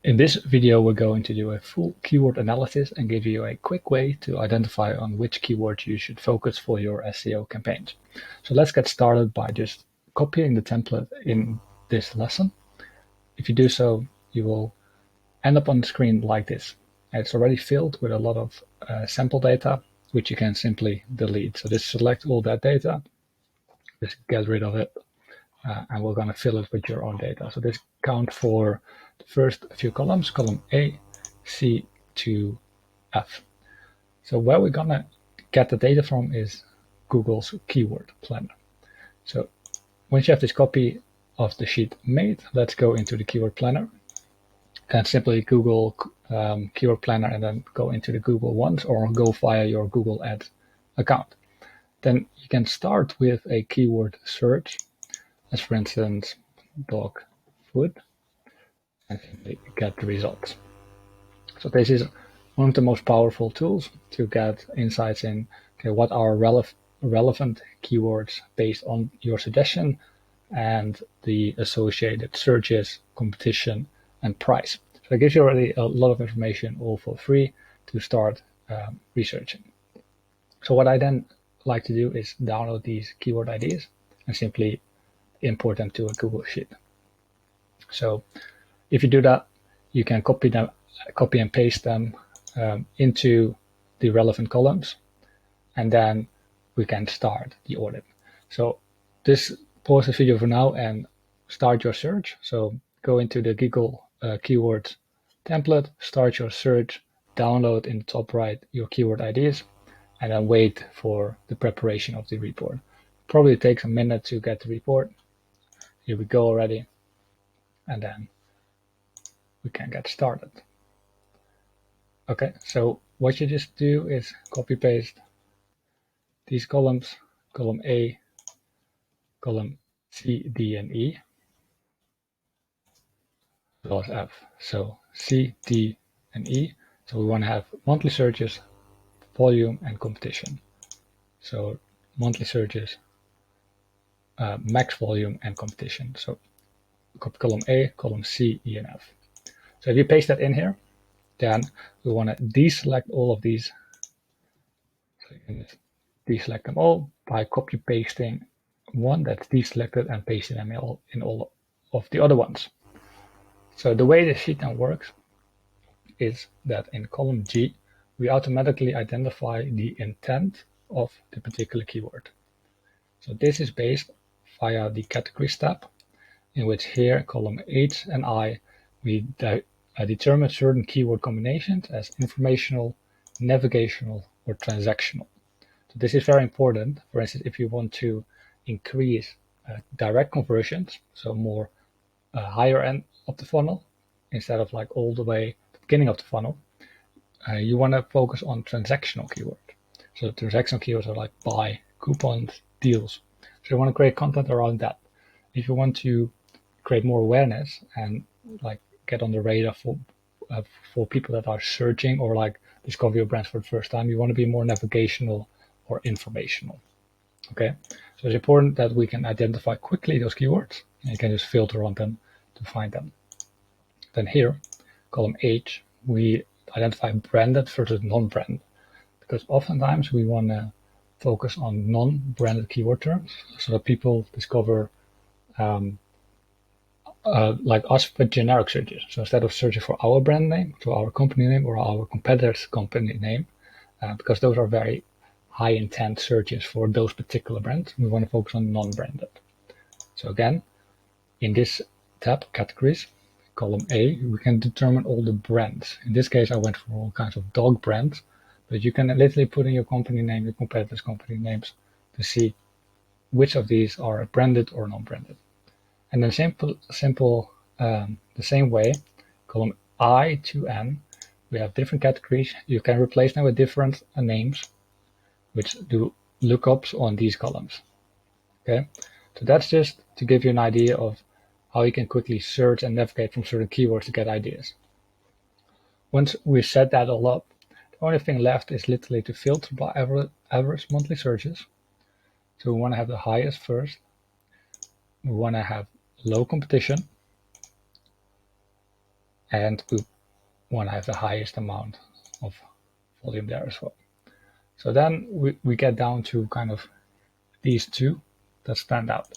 In this video, we're going to do a full keyword analysis and give you a quick way to identify on which keywords you should focus for your SEO campaigns. So let's get started by just copying the template in this lesson. If you do so, you will end up on the screen like this. It's already filled with a lot of sample data, which you can simply delete. So just select all that data, just get rid of it, and we're going to fill it with your own data. So this count for the first few columns, column A, C to F. So where we're going to get the data from is Google's keyword planner. So once you have this copy of the sheet made, let's go into the keyword planner and simply Google keyword planner and then go into the Google ones or go via your Google Ads account. Then you can start with a keyword search, as for instance, dog food, and simply get the results. So this is one of the most powerful tools to get insights in what are relevant keywords based on your suggestion and the associated searches, competition, and price. So it gives you already a lot of information all for free to start researching. So what I then like to do is download these keyword IDs and simply import them to a Google Sheet. So if you do that, you can copy and paste them into the relevant columns, and then we can start the audit. So pause the video for now and start your search. So go into the Google keywords template, start your search, download in the top right your keyword IDs, and then wait for the preparation of the report. Probably takes a minute to get the report. Here we go already, and then we can get started. Okay, so what you just do is copy paste these columns, column A, column C, D, and E, as well as F. So C, D, and E. So we want to have monthly searches, volume, and competition. So monthly searches, max volume, and competition. So copy column A, column C, E, and F. So if you paste that in here, then we want to deselect all of these. So you can just deselect them all by copy pasting one that's deselected and pasting them in all of the other ones. So the way the sheet then works is that in column G, we automatically identify the intent of the particular keyword. So this is based via the category tab, in which here, column H and I, we determine certain keyword combinations as informational, navigational, or transactional. So this is very important. For instance, if you want to increase direct conversions, so more higher end of the funnel, instead of like all the way to the beginning of the funnel, you want to focus on transactional keywords. So transactional keywords are like buy, coupons, deals. So you want to create content around that. If you want to create more awareness and like get on the radar for people that are searching or like discover your brands for the first time, you want to be more navigational or informational. Okay, so it's important that we can identify quickly those keywords, and you can just filter on them to find them. Then here, column H, we identify branded versus non-branded, because oftentimes we want to focus on non-branded keyword terms so that people discover like us with generic searches. So instead of searching for our brand name, so our company name or our competitor's company name, because those are very high intent searches for those particular brands, we want to focus on non-branded. So again, in this tab, categories, column A, we can determine all the brands. In this case, I went for all kinds of dog brands, but you can literally put in your company name, your competitors' company names to see which of these are branded or non-branded. And then the same way, column I to N, we have different categories. You can replace them with different names, which do lookups on these columns. Okay, so that's just to give you an idea of how you can quickly search and navigate from certain keywords to get ideas. Once we set that all up, the only thing left is literally to filter by average monthly searches. So we want to have the highest first. We want to have low competition. and we want to have the highest amount of volume there as well. So then we get down to kind of these two that stand out.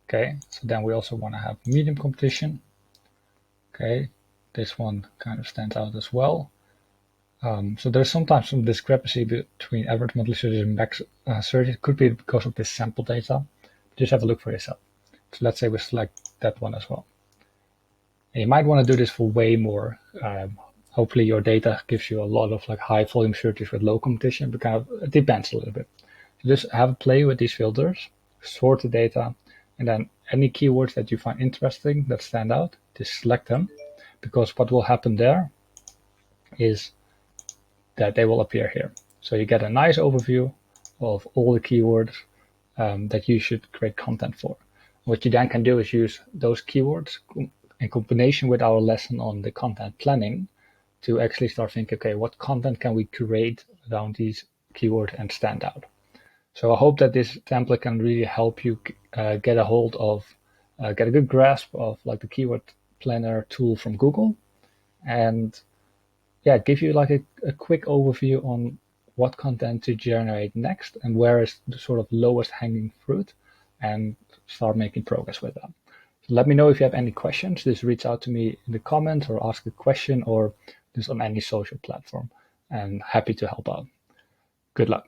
Okay, so then we also want to have medium competition. Okay, this one kind of stands out as well. So there's sometimes some discrepancy between average monthly searches and max searches. It could be because of this sample data. Just have a look for yourself. So let's say we select that one as well. And you might want to do this for way more. Hopefully your data gives you a lot of like high volume searches with low competition, but kind of it depends a little bit. So just have a play with these filters, sort the data, and then any keywords that you find interesting that stand out, just select them, because what will happen there is that they will appear here. So you get a nice overview of all the keywords that you should create content for. What you then can do is use those keywords in combination with our lesson on the content planning to actually start thinking, okay, what content can we create around these keywords and stand out? So I hope that this template can really help you get a hold of, get a good grasp of like the keyword planner tool from Google, and yeah, give you like a quick overview on what content to generate next and where is the sort of lowest hanging fruit, and start making progress with that. So let me know if you have any questions. Just reach out to me in the comments or ask a question or just on any social platform, and happy to help out. Good luck.